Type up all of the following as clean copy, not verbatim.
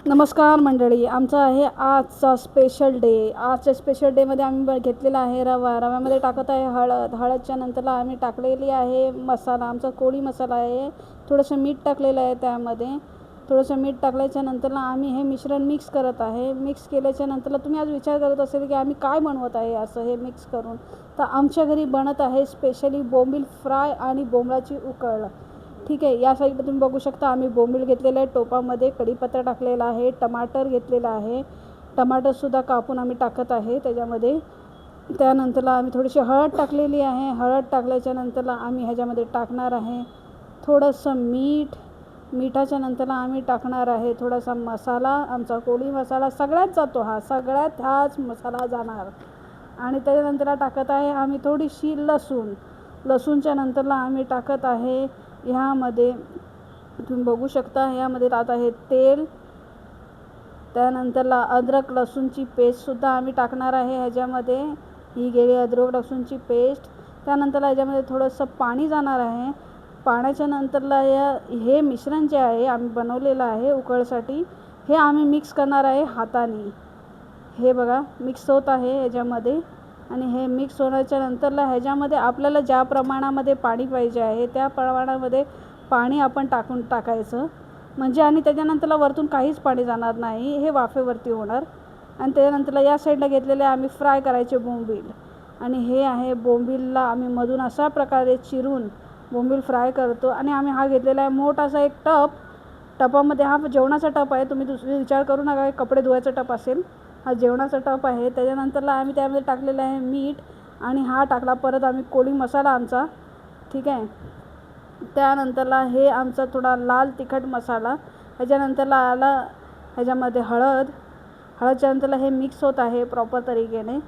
नमस्कार मंडळी, आमचा आहे आजचा स्पेशल डे. आजच्या स्पेशल डेमध्ये आम्ही घेतलेला आहे रव्यामध्ये टाकत आहे हळदच्या नंतरला आम्ही टाकलेली आहे मसाला, आमचा कोळी मसाला आहे. थोडंसं मीठ टाकलेलं आहे त्यामध्ये. थोडंसं मीठ टाकल्याच्या नंतरला आम्ही हे मिश्रण मिक्स करत आहे. मिक्स केल्याच्या नंतरला तुम्ही आज विचार करत असेल की आम्ही काय बनवत आहे असं हे मिक्स करून. तर आमच्या घरी बनत आहे स्पेशली बोंबील फ्राय आणि बोंबलाची उकळ. ठीक आहे, या साईडला तुम्ही बघू शकता आम्ही बोंबील घेतलेलं आहे. टोपामध्ये कढीपत्ता टाकलेला आहे, टमाटर घेतलेला आहे. टमाटरसुद्धा कापून आम्ही टाकत आहे त्याच्यामध्ये. त्यानंतरला आम्ही थोडीशी हळद टाकलेली आहे. हळद टाकल्याच्या नंतरला आम्ही ह्याच्यामध्ये टाकणार आहे थोडंसं मीठ. मिठाच्या नंतरला आम्ही टाकणार आहे थोडासा मसाला, आमचा कोळी मसाला सगळ्यात जातो हा, सगळ्यात हाच मसाला जाणार. आणि त्याच्यानंतरला टाकत आहे आम्ही थोडीशी लसूणच्या नंतरला आम्ही टाकत आहे ह्यामध्ये, तुम्ही बघू शकता ह्यामध्ये राहत आहे तेल. त्यानंतरला अद्रक लसूणची पेस्टसुद्धा आम्ही टाकणार आहे ह्याच्यामध्ये. ही गेली अद्रक लसूणची पेस्ट. त्यानंतरला ह्याच्यामध्ये थोडंसं पाणी जाणार आहे. पाण्याच्या नंतरला हे मिश्रण जे आहे आम्ही बनवलेलं आहे उकळसाठी, हे आम्ही मिक्स करणार आहे हाताने. हे बघा मिक्स होत आहे ह्याच्यामध्ये. आणि हे मिक्स होण्याच्या नंतरला ह्याच्यामध्ये आपल्याला ज्या प्रमाणामध्ये पाणी पाहिजे आहे त्या प्रमाणामध्ये पाणी आपण टाकायचं म्हणजे. आणि त्याच्यानंतरला वरतून काहीच पाणी जाणार नाही, हे वाफेवरती होणार. आणि त्याच्यानंतरला या साईडला घेतलेले आम्ही फ्राय करायचे बोंबील. आणि हे आहे बोंबीलला आम्ही मधून अशा प्रकारे चिरून बोंबील फ्राय करतो. आणि आम्ही हा घेतलेला आहे मोठासा एक टपामध्ये. हा जेवणाचा टप आहे, तुम्ही दुसरी विचार करू नका कपडे धुवायचा टप असेल. हा जेवणाचा टप आहे. त्याच्यानंतरला आम्ही त्यामध्ये टाकलेलं आहे मीठ. आणि हा टाकला परत आम्ही कोळी मसाला आमचा. ठीक आहे, त्यानंतरला हे आमचा थोडा लाल तिखट मसाला. ह्याच्यानंतरला आला ह्याच्यामध्ये हळदच्या नंतरला हे मिक्स होत आहे प्रॉपर तरीकेने.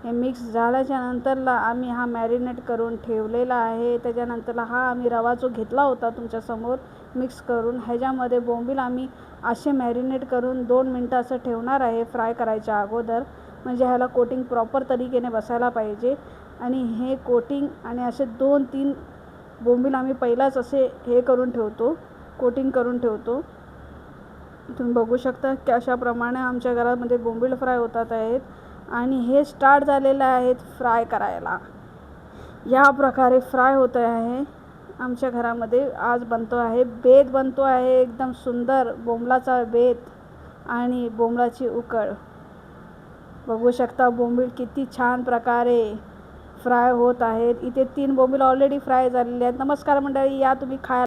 हे मिक्स झाल्याच्या नंतरला आम्ही हा मॅरिनेट करून ठेवलेला आहे. त्याच्यानंतरला हा आम्ही रवा जो घेतला होता तुमच्यासमोर मिक्स करून, ह्याच्यामध्ये बोंबील आम्ही असे मॅरिनेट करून 2 मिनटं असं ठेवणार आहे फ्राय करायच्या अगोदर, म्हणजे ह्याला कोटिंग प्रॉपर तरीकेने बसायला पाहिजे. आणि हे कोटिंग आणि असे 2-3 बोंबील आम्ही पहिलाच असे हे करून ठेवतो, कोटिंग करून ठेवतो. तुम्ही बघू शकता की अशाप्रमाणे आमच्या घरामध्ये बोंबील फ्राय होतात आहेत. आणि हे स्टार्ट झालेलं आहेत फ्राय करायला. या प्रकारे फ्राय होत आहे आमच्या घरामध्ये. आज बनतो आहे बेत, बनतो आहे एकदम सुंदर बोंबलाचा बेत आणि बोंबलाची उकळ. बघू शकता बोंबील किती छान प्रकारे फ्राय होत आहेत. इथे 3 बोंबील ऑलरेडी फ्राय झालेले आहेत. नमस्कार मंडळी, या तुम्ही खायला.